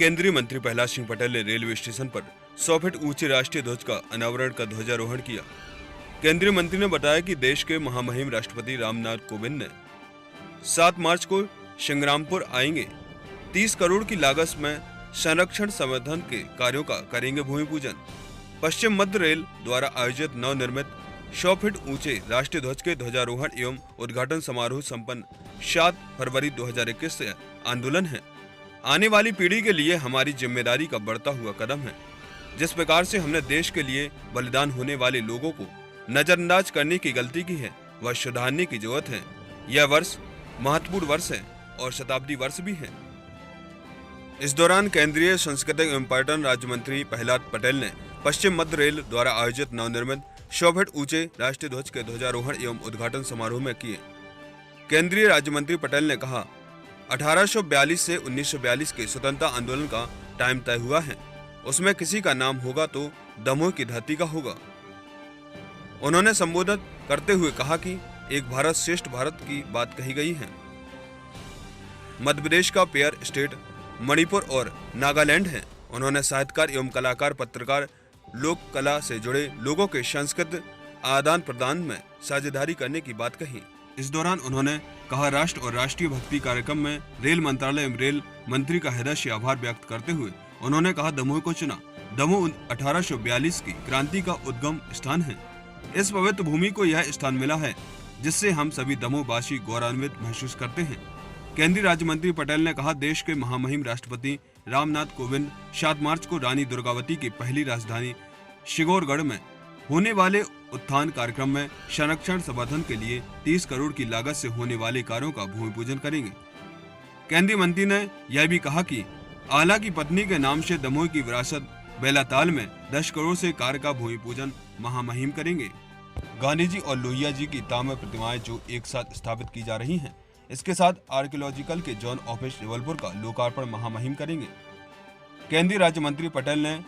केंद्रीय मंत्री प्रहलाद सिंह पटेल ने रेलवे स्टेशन पर 100 फीट ऊंचे राष्ट्रीय ध्वज का अनावरण का ध्वजारोहण किया। केंद्रीय मंत्री ने बताया कि देश के महामहिम राष्ट्रपति रामनाथ कोविंद ने 7 मार्च को संग्रामपुर आएंगे। 30 करोड़ की लागत में संरक्षण संवर्धन के कार्यों का करेंगे भूमि पूजन। पश्चिम मध्य रेल द्वारा आयोजित नवनिर्मित 100 फीट ऊंचे राष्ट्रीय ध्वज के ध्वजारोहण एवं उद्घाटन समारोह संपन्न 7 फरवरी 2021 से आंदोलन है। आने वाली पीढ़ी के लिए हमारी जिम्मेदारी का बढ़ता हुआ कदम है। जिस प्रकार से हमने देश के लिए बलिदान होने वाले लोगों को नजरअंदाज करने की गलती की है, वह सुधारने की जरूरत है। यह वर्ष महत्वपूर्ण वर्ष है और शताब्दी वर्ष भी है। इस दौरान केंद्रीय सांस्कृतिक एवं पर्यटन राज्य मंत्री प्रहलाद पटेल ने पश्चिम मध्य रेल द्वारा आयोजित नवनिर्मित 100 फीट ऊंचे राष्ट्रीय ध्वज के ध्वजारोहण एवं उद्घाटन समारोह में किए। केंद्रीय राज्य मंत्री पटेल ने कहा, 1842 से 1942 के स्वतंत्रता आंदोलन का टाइम तय हुआ है। उसमें किसी का नाम होगा तो दमोह की धरती का होगा। उन्होंने संबोधित करते हुए कहा कि एक भारत श्रेष्ठ भारत की बात कही गई है। मध्य प्रदेश का पेयर स्टेट मणिपुर और नागालैंड है। उन्होंने साहित्यकार एवं कलाकार, पत्रकार, लोक कला से जुड़े लोगों के सांस्कृतिक आदान प्रदान में साझेदारी करने की बात कही। इस दौरान उन्होंने कहा, राष्ट्र और राष्ट्रीय भक्ति कार्यक्रम में रेल मंत्रालय एवं रेल मंत्री का हृदय से आभार व्यक्त करते हुए उन्होंने कहा, दमोह को चुना। दमोह 1842 की क्रांति का उद्गम स्थान है। इस पवित्र भूमि को यह स्थान मिला है जिससे हम सभी दमोहवासी गौरवान्वित महसूस करते हैं। केंद्रीय राज्य मंत्री पटेल ने कहा, देश के महामहिम राष्ट्रपति रामनाथ कोविंद 7 मार्च को रानी दुर्गावती की पहली राजधानी शिकोरगढ़ में होने वाले उत्थान कार्यक्रम में संरक्षण संवर्धन के लिए 30 करोड़ की लागत से होने वाले कार्यों का भूमि पूजन करेंगे। केंद्रीय मंत्री ने यह भी कहा कि आला की पत्नी के नाम से दमोह की विरासत बेलाताल में 10 करोड़ से कार्य का भूमि पूजन महामहिम करेंगे। गांधी जी और लोहिया जी की ताम्र प्रतिमाएं जो एक साथ स्थापित की जा रही हैं, इसके साथ आर्कियोलॉजिकल के जोन ऑफिस जबलपुर का लोकार्पण महामहिम करेंगे। केंद्रीय राज्य मंत्री पटेल ने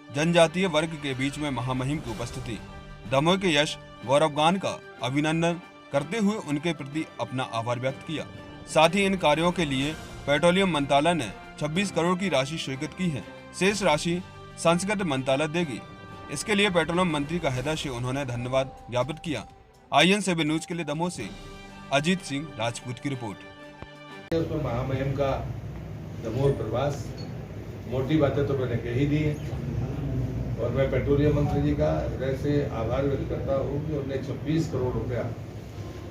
जनजातीय वर्ग के बीच में महामहिम की उपस्थिति, दमोह के यश गौरवगान का अभिनंदन करते हुए उनके प्रति अपना आभार व्यक्त किया। साथ ही इन कार्यों के लिए पेट्रोलियम मंत्रालय ने 26 करोड़ की राशि स्वीकृत की है। शेष राशि सांस्कृतिक मंत्रालय देगी। इसके लिए पेट्रोलियम मंत्री का हृदय से उन्होंने धन्यवाद ज्ञापित किया। IN7 न्यूज के लिए दमोह से अजीत सिंह राजपूत की रिपोर्ट। उसमें महामहिम का दमोह प्रवास, मोटी बातें तो मैंने कही दी है और मैं पेट्रोलियम मंत्री जी का हृदय से आभार व्यक्त करता हूँ कि उन्होंने 26 करोड़ रुपया,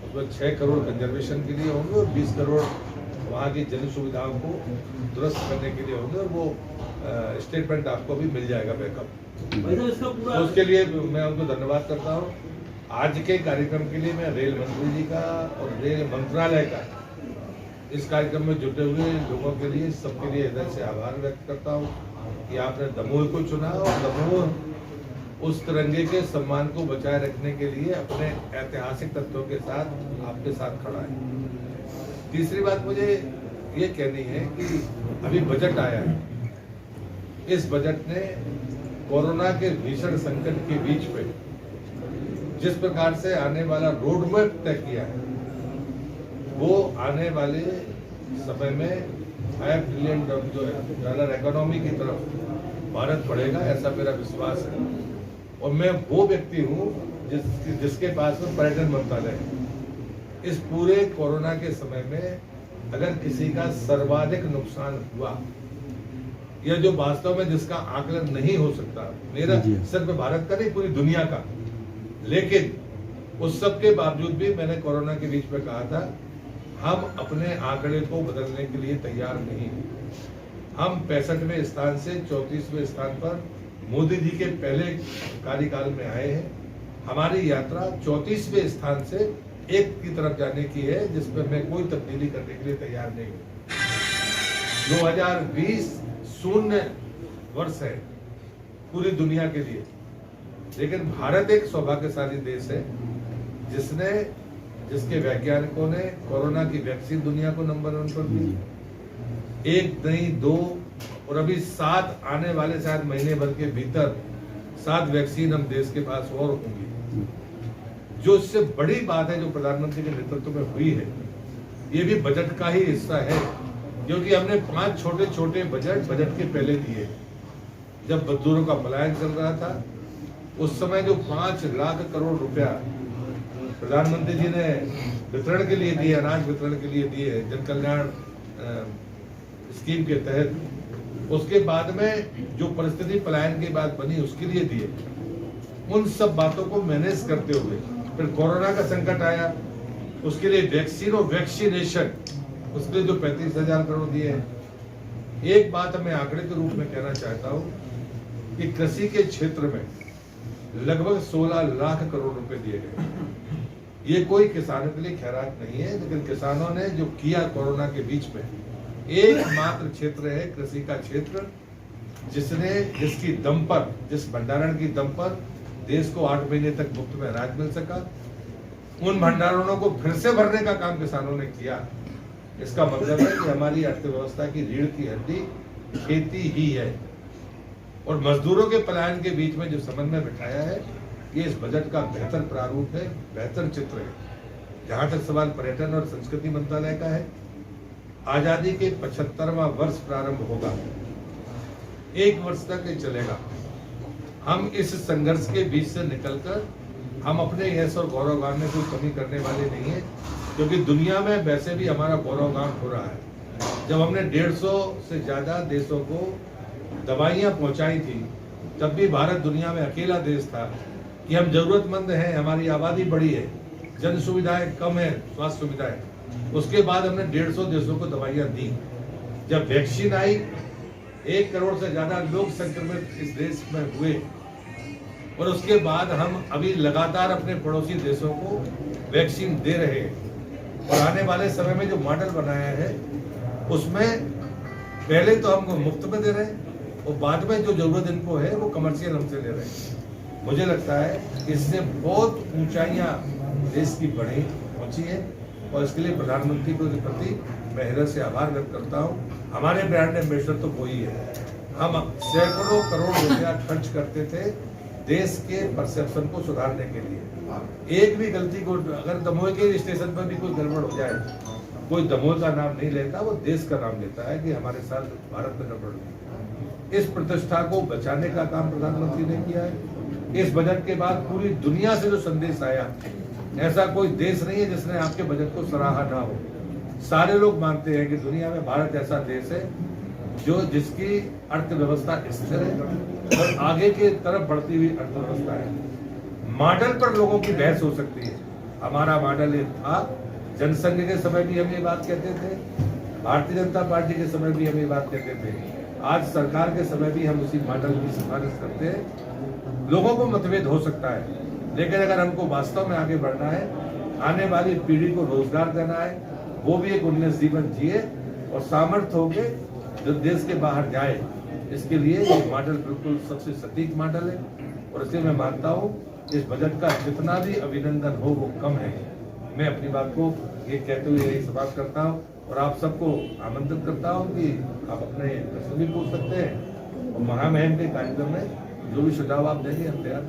उसमें 6 करोड़ कंजर्वेशन के लिए होंगे और 20 करोड़ वहाँ की जन सुविधाओं को दुरुस्त करने के लिए होंगे और वो स्टेटमेंट आपको भी मिल जाएगा बैकअप। तो उसके लिए मैं उनको धन्यवाद करता हूँ। आज के कार्यक्रम के लिए मैं रेल मंत्री जी का और रेल मंत्रालय का इस कार्यक्रम में जुटे हुए लोगों के लिए, सबके लिए हृदय से आभार व्यक्त करता हूँ कि आपने दमोह को चुना और दमोह उस तिरंगे के सम्मान को बचाए रखने के लिए अपने ऐतिहासिक तथ्यों के साथ आपके साथ खड़ा है। तीसरी बात मुझे ये कहनी है कि अभी बजट आया है। इस बजट ने कोरोना के भीषण संकट के बीच में जिस प्रकार से आने वाला रोड मैप तय किया है, वो आने वाले समय में $5 ट्रिलियन इकोनॉमी की तरफ भारत बढ़ेगा, ऐसा मेरा विश्वास है। और मैं वो व्यक्ति हूँ जिसके पास में पर्यटन मंत्रालय है। इस पूरे कोरोना के समय में अगर किसी का सर्वाधिक नुकसान हुआ या जो वास्तव में जिसका आकलन नहीं हो सकता, मेरा सिर्फ भारत का नहीं पूरी दुनिया का, लेकिन उस सब के बावजूद भी मैंने कोरोना के बीच में कहा था, हम अपने आंकड़े को बदलने के लिए तैयार नहीं हैं। हम 65वें स्थान से 34वें स्थान पर मोदी जी के पहले कार्यकाल में आए हैं। हमारी यात्रा 34वें स्थान से 1 की तरफ जाने की है, जिसमें मैं कोई तब्दीली करने के लिए तैयार नहीं हूँ। 2020 शून्य वर्ष है पूरी दुनिया के लिए, लेकिन भारत एक सौभाग्यशाली देश है जिसके वैज्ञानिकों ने कोरोना की वैक्सीन दुनिया को नंबर 1 पर दी। 1 नहीं 2 और अभी 7 आने वाले शायद महीने भर के भीतर 7 वैक्सीन हम देश के पास और होंगी। जो इससे बड़ी बात है जो प्रधानमंत्री के नेतृत्व में हुई है, ये भी बजट का ही हिस्सा है क्योंकि हमने 5 छोटे छोटे बजट के पहले दिए। जब मजदूरों का पलायन चल रहा था उस समय जो 5 लाख करोड़ रुपया प्रधानमंत्री जी ने वितरण के लिए दिए, अनाज वितरण के लिए दिए जन कल्याण स्कीम के तहत, उसके बाद में जो परिस्थिति पलायन के बाद बनी उसके लिए दिए, उन सब बातों को मैनेज करते हुए फिर कोरोना का संकट आया, उसके लिए वैक्सीन और वैक्सीनेशन, उसके लिए जो 35,000 करोड़ दिए हैं। एक बात मैं आंकड़े के रूप में कहना चाहता हूं कि कृषि के क्षेत्र में लगभग 16 लाख करोड़ रुपए दिए गए। ये कोई किसानों के लिए खैरात नहीं है, लेकिन किसानों ने जो किया कोरोना के बीच में, एकमात्र क्षेत्र है कृषि का क्षेत्र जिसकी दम पर, जिस भंडारण की दम पर देश को 8 महीने तक मुफ्त में अनाज मिल सका। उन भंडारणों को फिर से भरने का काम किसानों ने किया। इसका मतलब है कि हमारी अर्थव्यवस्था की रीढ़ की हड्डी खेती ही है। और मजदूरों के पलायन के बीच में जो समन्वय बिठाया है, ये इस बजट का बेहतर प्रारूप है, बेहतर चित्र है। जहां तक सवाल पर्यटन और संस्कृति मंत्रालय का है, आजादी के 75वां वर्ष प्रारंभ होगा, 1 वर्ष तक ये चलेगा। हम इस संघर्ष के बीच से निकलकर हम अपने यश और गौरवगान में कोई कमी करने वाले नहीं है, क्योंकि दुनिया में वैसे भी हमारा गौरवगान हो रहा है। जब हमने 150 से ज्यादा देशों को दवाइयां पहुंचाई थी, तब भी भारत दुनिया में अकेला देश था कि हम जरूरतमंद हैं, हमारी आबादी बड़ी है, जन सुविधाएं कम है, स्वास्थ्य सुविधाएं। उसके बाद हमने 150 देशों को दवाइयां दी। जब वैक्सीन आई, 1 करोड़ से ज्यादा लोग संक्रमित इस देश में हुए, और उसके बाद हम अभी लगातार अपने पड़ोसी देशों को वैक्सीन दे रहे हैं। और आने वाले समय में जो मॉडल बनाया है उसमें पहले तो हमको मुफ्त में दे रहे हैं और बाद में जो जरूरत इनको है वो कमर्शियल हमसे ले रहे हैं। मुझे लगता है इससे बहुत ऊंचाइयां देश की बढ़ी पहुंची है, और इसके लिए प्रधानमंत्री को के प्रति मैं हृदय से आभार व्यक्त करता हूं। हमारे ब्रांड एम्बेसडर तो वही है। हम सैकड़ों करोड़ रुपया खर्च करते थे देश के परसेप्शन को सुधारने के लिए। एक भी गलती को, अगर दमोह के स्टेशन पर भी कोई गड़बड़ हो जाए, कोई दमोह का नाम नहीं लेता, वो देश का नाम लेता है कि हमारे साथ भारत में गड़बड़ हुई। इस प्रतिष्ठा को बचाने का काम प्रधानमंत्री ने किया है। इस बजट के बाद पूरी दुनिया से जो संदेश आया, ऐसा कोई देश नहीं है जिसने आपके बजट को सराहा ना हो। सारे लोग मानते हैं कि दुनिया में भारत ऐसा देश है जिसकी अर्थव्यवस्था स्थिर है और आगे की तरफ बढ़ती हुई अर्थव्यवस्था है। मॉडल पर लोगों की बहस हो सकती है। हमारा मॉडल ये था, जनसंघ के समय भी हम ये बात कहते थे, भारतीय जनता पार्टी के समय भी हम ये बात कहते थे, आज सरकार के समय भी हम उसी मॉडल की सिफारिश करते हैं। लोगों को मतभेद हो सकता है, लेकिन अगर हमको वास्तव में आगे बढ़ना है, आने वाली पीढ़ी को रोजगार देना है, वो भी एक उन्नत जीवन जिए और सामर्थ्य होके जो देश के बाहर जाए, इसके लिए ये मॉडल बिल्कुल सबसे सटीक मॉडल है। और इसलिए मैं मानता हूँ इस बजट का जितना भी अभिनंदन हो वो कम है। मैं अपनी बात को ये कहते हुए यही समाप्त करता हूँ और आप सबको आमंत्रित करता हूँ कि आप अपने प्रश्न भी पूछ सकते हैं और महामहिम के कार्यक्रम में जो भी सुझाव आप देंगे हम तैयार